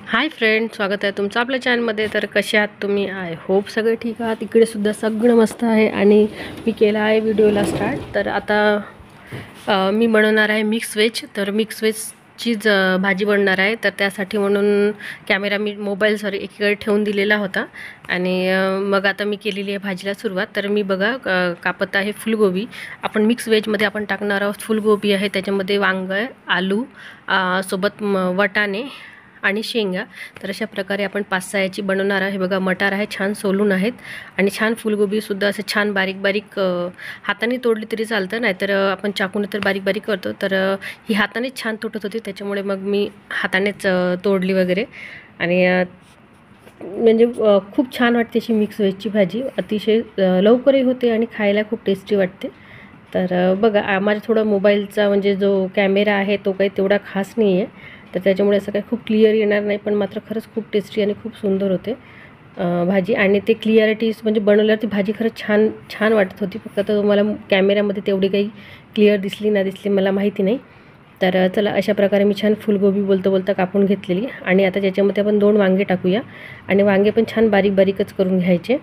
Hi friend, स्वागत आहे तुमचं आपल्या चॅनलमध्ये। तर कसे आहात तुम्ही? आय होप सगळे ठीक आहात। इकडे सुद्धा सगळं मस्त आहे आणि मी केला आहे व्हिडिओला स्टार्ट। तर आता मी बनवणार आहे मिक्स व्हेज। तर मिक्स व्हेजचीच भाजी बनणार आहे। तर त्यासाठी म्हणून कॅमेरा मी एकीकडे ठेवून दिलेला होता आणि मग आता मी केलेली आहे भाजीला सुरुवात। तर मी बघा कापत आहे फुलगोबी। आपण मिक्स व्हेजमध्ये आपण टाकणार आहोत फुलगोबी आहे, त्याच्यामध्ये वांग, आलू, सोबत वाटाणे आणि शेंगा। तर अशा प्रकारे आपण 5-6 याची बनवणार आहे। बघा मटार आहे, छान सोलून आहेत आणि छान फुलगोबी सुद्धा असं छान बारीक बारीक हाताने तोडली तरी चालतं, नाहीतर आपण चाकूने तर बारीक बारीक करतो। तर ही हातानेच छान तुटत होती, त्याच्यामुळे मग मी हातानेच तोडली वगैरे। आणि म्हणजे खूप छान वाटते अशी मिक्स व्हेजची भाजी। अतिशय लवकरही होते आणि खायला खूप टेस्टी वाटते। तर बघा माझा थोडा मोबाईलचा म्हणजे जो कॅमेरा आहे तो काही तेवढा खास नाही आहे, तर त्याच्यामुळे असं काही खूप क्लिअर येणार नाही, पण मात्र खरंच खूप टेस्टी आणि खूप सुंदर होते भाजी। आणि ते क्लिअरिटी म्हणजे बनवल्यावर ती भाजी खरंच छान छान वाटत होती। फक्त आता तुम्हाला कॅमेऱ्यामध्ये तेवढी काही क्लिअर दिसली ना दिसली मला माहिती नाही। तर चला अशा प्रकारे मी छान फुलगोबी बोलता बोलता कापून घेतलेली आणि आता त्याच्यामध्ये आपण 2 वांगे टाकूया आणि वांगे पण छान बारीक बारीकच करून घ्यायचे।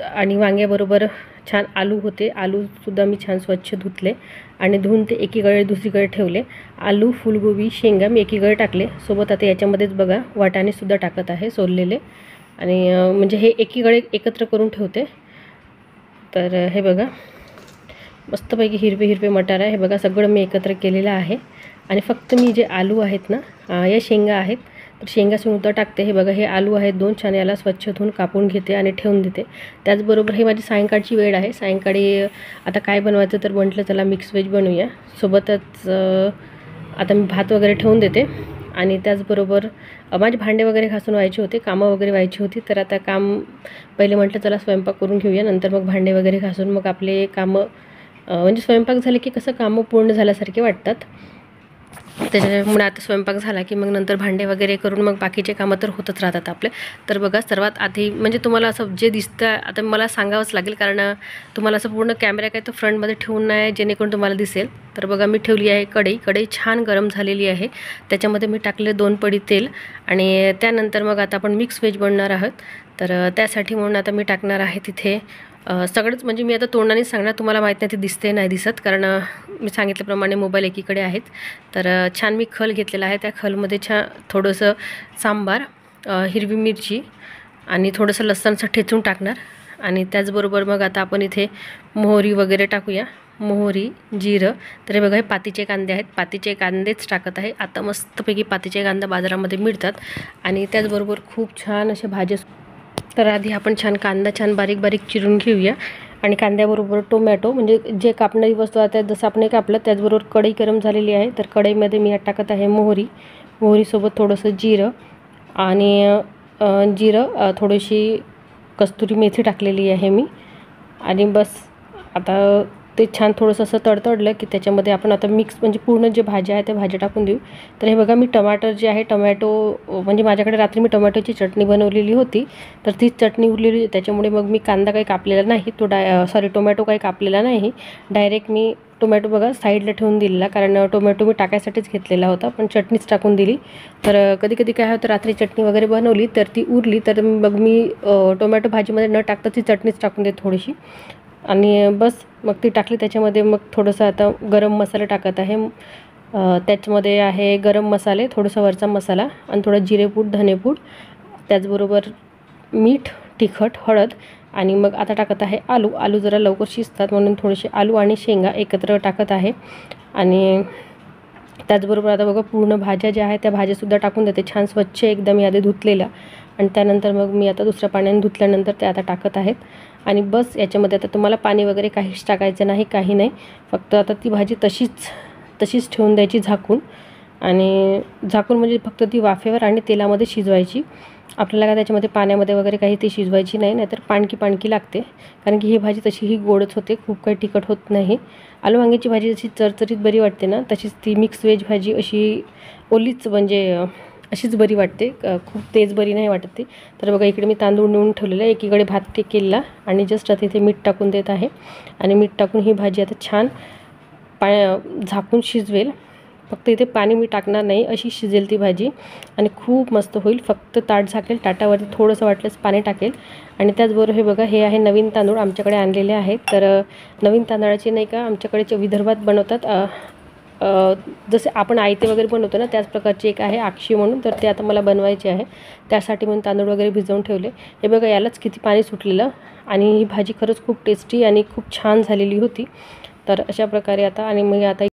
आणि वांग्याबरोबर छान आलू होते, आलूसुद्धा मी छान स्वच्छ धुतले आणि धुवून ते एकीकडे दुसरीकडे ठेवले। आलू, फुलगोबी, शेंगा मी एकीकडे टाकले। सोबत आता याच्यामध्येच बघा वाटाणेसुद्धा टाकत आहे सोललेले आणि म्हणजे हे एकीकडे एकत्र करून ठेवते। तर हे बघा मस्तपैकी हिरवे हिरवे मटार आहे, हे बघा सगळं मी एकत्र केलेलं आहे। आणि फक्त मी जे आलू आहेत ना, या शेंगा आहेत, तर शेंगासुद्धा टाकते। हे बघा हे आलू आहेत 2, छान याला स्वच्छ धुवून कापून घेते आणि ठेवून देते। त्याचबरोबर हे माझी सायंकाळची वेळ आहे। सायंकाळी आता काय बनवायचं तर म्हटलं चला मिक्स व्हेज बनवूया। सोबतच आता मी भात वगैरे ठेवून देते आणि त्याचबरोबर माझे भांडे वगैरे घासून व्हायचे होते, कामं वगैरे व्हायची होती। तर आता काम पहिले म्हटलं चला स्वयंपाक करून घेऊया, नंतर मग भांडे वगैरे घासून मग आपले कामं म्हणजे स्वयंपाक झाले की कसं कामं पूर्ण झाल्यासारखे वाटतात। त्याच्यामुळे आता स्वयंपाक झाला की मग नंतर भांडे वगैरे करून मग बाकीचे कामं तर होतच राहतात आपले। तर बघा सर्वात आधी म्हणजे तुम्हाला असं जे दिसतं आता मला सांगावंच लागेल, कारण तुम्हाला असं पूर्ण कॅमेरा काय तो फ्रंटमध्ये ठेवून नाही जेणेकरून तुम्हाला दिसेल। तर बघा मी ठेवली आहे कढई छान गरम झालेली आहे, त्याच्यामध्ये मी टाकले 2 पडी तेल आणि त्यानंतर मग आता आपण मिक्स व्हेज बनवणार आहोत। तर त्यासाठी म्हणून आता मी टाकणार आहे तिथे सगळंच, म्हणजे मी आता तोंडानेच सांगणार, तुम्हाला माहीत नाही ते दिसते नाही दिसत, कारण मी सांगितल्याप्रमाणे मोबाईल एकीकडे आहेत। तर छान मी खल घेतलेला आहे, त्या खलमध्ये छान थोडंसं सांबार, हिरवी मिरची आणि थोडंसं लसणचं ठेचून टाकणार। आणि त्याचबरोबर मग आता आपण इथे मोहरी वगैरे टाकूया, मोहरी, जिरं। तर हे बघा हे पातीचे कांदे आहेत, पातीचे कांदेच टाकत आहे। आता मस्तपैकी पातीचे कांदे बाजारामध्ये मिळतात आणि त्याचबरोबर खूप छान अशा भाज्या। तर आधी आपण कांदा छान बारीक बारीक चिरून घेऊया आणि कांद्याबरोबर टोमॅटो म्हणजे जे कापणारी वस्तू आता जसं आपण कापलं त्याचबरोबर कढई गरम झालेली आहे। तर कढईमध्ये मी टाकत आहे मोहरीसोबत थोडंसं जिरं आणि थोडीशी कस्तुरी मेथी टाकलेली आहे मी। आणि बस आता ते छान थोडंसं असं तडतडलं की त्याच्यामध्ये आपण आता मिक्स म्हणजे पूर्ण जे भाज्या आहेत त्या भाज्या टाकून देऊ। तर हे बघा मी टमाटर जे आहे टोमॅटो म्हणजे माझ्याकडे रात्री मी टोमॅटोची चटणी बनवलेली होती, तर तीच चटणी उरलेली, त्याच्यामुळे मग मी कांदा काही कापलेला नाही, टोमॅटो काही कापलेला नाही, डायरेक्ट मी टोमॅटो बघा साईडला ठेवून दिलेला, कारण टोमॅटो मी टाकायसाठीच घेतलेला होता पण चटणीच टाकून दिली। तर कधी कधी काय होतं रात्री चटणी वगैरे बनवली तर ती उरली, तर मग मी टोमॅटो भाजीमध्ये न टाकता ती चटणीच टाकून देते थोडीशी आणि बस मग ती टाकली। त्याच्यामध्ये मग थोडंसं आता गरम मसाला टाकत आहे, त्याच्यामध्ये आहे गरम मसाले, थोडासा वरचा मसाला आणि थोडा जिरेपूड, धनेपूड, त्याचबरोबर मीठ, तिखट, हळद। आणि मग आता टाकत आहे आलू जरा लवकर शिजतात म्हणून थोडेसे आलू आणि शेंगा एकत्र टाकत आहे। आणि त्याचबरोबर आता बघा पूर्ण भाज्या ज्या आहेत त्या भाज्यासुद्धा टाकून देते, छान स्वच्छ एकदम आधी धुतलेल्या, आणि त्यानंतर मग मी आता दुसऱ्या पाण्याने धुतल्यानंतर ते आता टाकत आहेत। आणि बस याच्यामध्ये आता तुम्हाला पाणी वगैरे काहीच टाकायचं नाही, काही नाही, फक्त आता ती भाजी तशीच ठेवून द्यायची झाकून। आणि झाकून म्हणजे फक्त ती वाफेवर आणि तेलामध्ये शिजवायची, आपल्याला काय त्याच्यामध्ये पाण्यामध्ये वगैरे काही ती शिजवायची नाही, नाहीतर पाणकी लागते, कारण की ही भाजी तशीही गोडच होते, खूप काही तिखट होत नाही। आलू वांग्याची भाजी जशी चरचरीत बरी वाटते ना, तशीच ती मिक्स व्हेज भाजी अशी ओलीच म्हणजे अशीच बरी वाटते, खूप तेज बरी नाही वाटत ती। तर बघा इकडे मी तांदूळ निवडून ठेवलेला आहे, एकीकडे भात केलेला आणि जस्ट आता इथे मीठ टाकून देत आहे आणि मीठ टाकून ही भाजी आता छान झाकून शिजवेल फक्त इथे पाणी मी टाकणार नाही, अशी शिजेल ती भाजी आणि खूप मस्त होईल. फक्त ताट झाकेल, ताटावरती थोडंसं वाटलंच पाणी टाकेल. आणि त्याचबरोबर हे बघा, हे आहे नवीन तांदूळ आमच्याकडे आणलेले आहेत. तर नवीन तांदळाचे नाही का आमच्याकडे विदर्भात बनवतात, जसे आपण आयते वगैरे बनवतो ना त्याच प्रकारची एक आहे आक्षी म्हणून. तर ते आता मला बनवायचे आहे, त्यासाठी म्हणून तांदूळ वगैरे भिजवून ठेवले. हे बघा, यालाच किती पाणी सुटलेलं. आणि ही भाजी खरंच खूप टेस्टी आणि खूप छान झालेली होती. तर अशा प्रकारे आता आणि मी आता